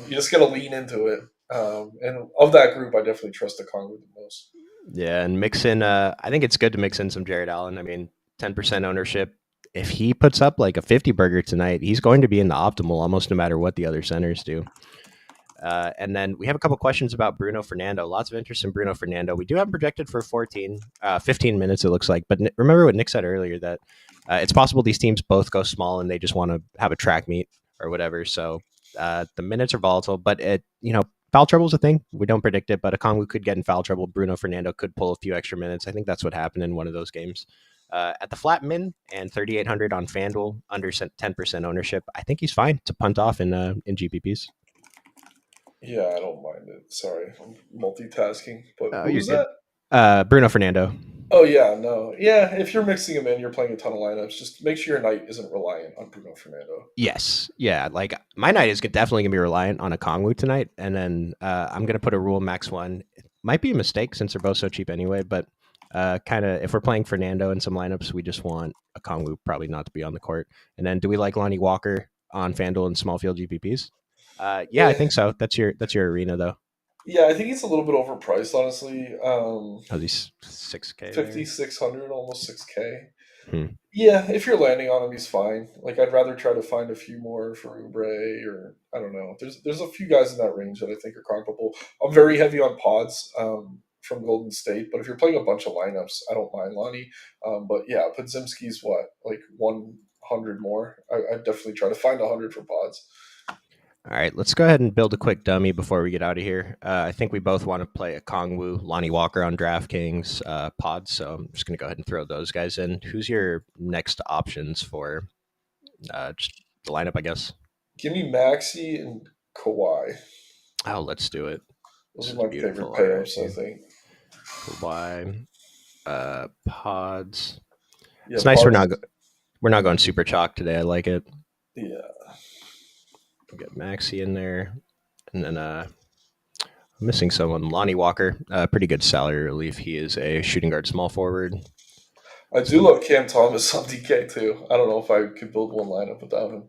You just got to lean into it. And of that group, I definitely trust the Congo the most. Yeah, and mix in. I think it's good to mix in some Jared Allen. I mean, 10% ownership. If he puts up like a 50 burger tonight, he's going to be in the optimal almost no matter what the other centers do. And then we have a couple questions about Bruno Fernando. Lots of interest in Bruno Fernando. We do have him projected for 15 minutes, it looks like. But remember what Nick said earlier, that it's possible these teams both go small and they just want to have a track meet or whatever. So the minutes are volatile, but foul trouble is a thing. We don't predict it, but Okongwu could get in foul trouble. Bruno Fernando could pull a few extra minutes. I think that's what happened in one of those games. At the flat min and 3,800 on FanDuel, under 10% ownership, I think he's fine to punt off in GPPs. Yeah, I don't mind it. Sorry, I'm multitasking. But Oh, who you're was good. that? Bruno Fernando. Oh yeah, no, yeah. If you're mixing them in, you're playing a ton of lineups. Just make sure your night isn't reliant on Bruno Fernando. Yes. Yeah. Like my night is definitely going to be reliant on a Kongwu tonight. And then I'm going to put a rule max one. It might be a mistake since they're both so cheap anyway. But kind of if we're playing Fernando in some lineups, we just want a Kongwu probably not to be on the court. And then do we like Lonnie Walker on FanDuel and small field GPPs? Yeah, I Eh, think so. That's your arena though. yeah, I think he's a little bit overpriced, honestly. Oh, he's 6K there. 5,600, almost 6K. Hmm. Yeah, if you're landing on him, he's fine. Like, I'd rather try to find a few more for Oubre, or I don't know. There's a few guys in that range that I think are comparable. I'm very heavy on pods from Golden State, but if you're playing a bunch of lineups, I don't mind Lonnie. But yeah, Podzimski's what, like 100 more. I'd definitely try to find 100 for pods. All right, let's go ahead and build a quick dummy before we get out of here. I think we both want to play a Kongwu, Lonnie Walker on DraftKings pods, so I'm just going to go ahead and throw those guys in. Who's your next options for just the lineup, I guess? Give me Maxi and Kawhi. Oh, let's do it. Those This are is my beautiful favorite payups, I already. think. Kawhi, pods. Yeah, It's nice pods. we're not going super chalk today. I like it. Yeah. We got Maxi in there, and then I'm missing someone. Lonnie Walker, pretty good salary relief. He is a shooting guard, small forward. I do love Cam Thomas on DK too. I don't know if I could build one lineup without him.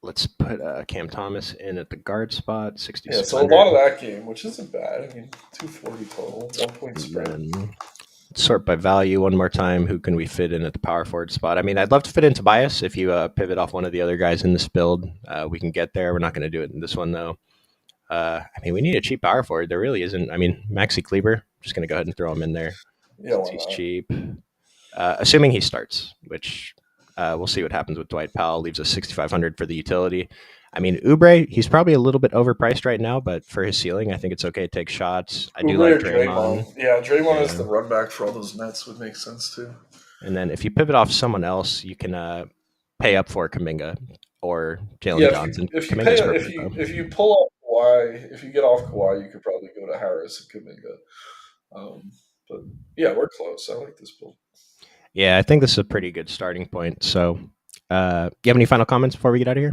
Let's put Cam Thomas in at the guard spot, Yeah, so a lot 6,600. of that game, which isn't bad. I mean, 240 total, 1 point And spread. then sort by value one more time. Who can we fit in at the power forward spot? I mean, I'd love to fit in Tobias if you pivot off one of the other guys in this build. We can get there. We're not going to do it in this one, though. I mean, we need a cheap power forward. There really isn't. I mean, Maxi Kleber, just going to go ahead and throw him in there Yeah, since why he's not? cheap. Assuming he starts, which we'll see what happens with Dwight Powell. Leaves us 6,500 for the utility. I mean, Oubre, he's probably a little bit overpriced right now, but for his ceiling, I think it's okay to take shots. I do Oubre like or Draymond. Yeah, Draymond Yeah. as the run back for all those Nets would make sense too. And then if you pivot off someone else, you can pay up for Kuminga or Jalen Johnson. If you Kuminga's perfect, though. if you pull off Kawhi, if you get off Kawhi, you could probably go to Harris and Kuminga. But yeah, we're close. I like this build. Yeah, I think this is a pretty good starting point. So, you have any final comments before we get out of here?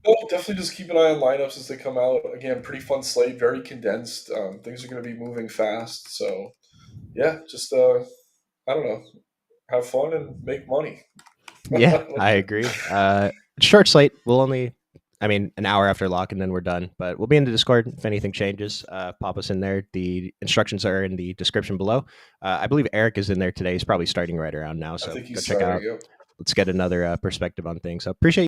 No, definitely just keep an eye on lineups as they come out. Again, pretty fun slate, very condensed. Things are going to be moving fast. So, yeah, just I don't know, have fun and make money. Yeah, I agree. Short slate. We'll only, I mean, an hour after lock, and then we're done. But we'll be in the Discord if anything changes. Pop us in there. The instructions are in the description below. I believe Eric is in there today. He's probably starting right around now. So I think go he's check out. starting. Yep. Let's get another perspective on things. So appreciate